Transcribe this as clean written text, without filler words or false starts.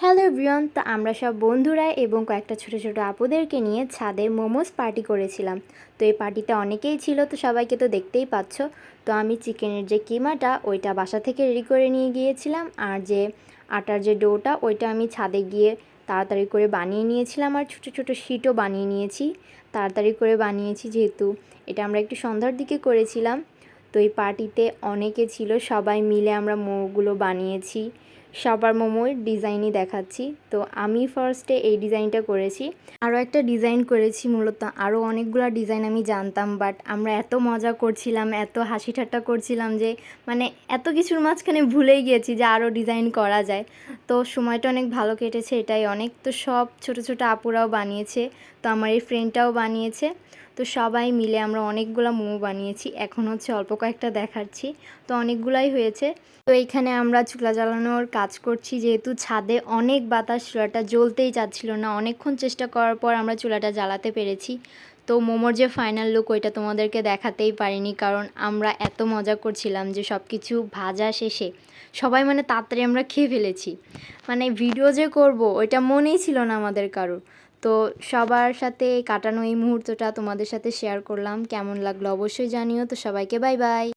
Hello everyone, তো আমরা সব বন্ধুরা এবং কয়েকটা ছোট ছোট আপুদেরকে নিয়ে ছাদে মোমোস পার্টি করেছিলাম। তো এই পার্টিতে অনেকেই ছিল, তো সবাইকে তো দেখতেই পাচ্ছ। তো আমি চিকেনের যে কিমাটা ওইটা বাসা থেকে রেডি করে নিয়ে গিয়েছিলাম, আর যে আটার যে ডোটা ওইটা আমি ছাদে গিয়ে তাড়াতাড়ি করে বানিয়ে নিয়েছিলাম, আর ছোটো ছোটো শিটও বানিয়ে নিয়েছি। তাড়াতাড়ি করে বানিয়েছি যেহেতু এটা আমরা একটু সন্ধ্যার দিকে করেছিলাম। তো এই পার্টিতে অনেকে ছিল, সবাই মিলে আমরা মোমোগুলো বানিয়েছি। সবার মোমোর ডিজাইনই দেখাচ্ছি। তো আমি ফার্স্টে এই ডিজাইনটা করেছি, আরও একটা ডিজাইন করেছি। মূলত আরও অনেকগুলো ডিজাইন আমি জানতাম, বাট আমরা এত মজা করছিলাম, এত হাসি ঠাট্টা করছিলাম যে মানে এত কিছুর মাঝখানে ভুলেই গিয়েছি যে আরও ডিজাইন করা যায়। তো সময়টা অনেক ভালো কেটেছে, এটাই অনেক। তো সব ছোট ছোট আপুরাও বানিয়েছে, তো আমার এই ফ্রেন্ডটাও বানিয়েছে। তো সবাই মিলে আমরা অনেকগুলো মোমো বানিয়েছি। এখন হচ্ছে অল্প কয়েকটা দেখাচ্ছি, তো অনেকগুলাই হয়েছে। তো এইখানে আমরা চুলা জ্বালানোর কাজ করছি, যেহেতু ছাদে অনেক বাতাস, চুলাটা জ্বলতেই চাচ্ছিল না। অনেকক্ষণ চেষ্টা করার পর আমরা চুলাটা জ্বালাতে পেরেছি। তো মোমোর যে ফাইনাল লুক ওইটা তোমাদেরকে দেখাতেই পারিনি, কারণ আমরা এত মজা করছিলাম যে সব কিছু ভাজা শেষে সবাই মানে তাড়াতাড়ি আমরা খেয়ে ফেলেছি। মানে ভিডিও যে করব ওইটা মনেই ছিল না আমাদের কারোর। তো সবার সাথে কাটানো এই মুহূর্তটা তোমাদের সাথে শেয়ার করলাম। কেমন লাগলো অবশ্যই জানিও। তো সবাইকে বাই বাই।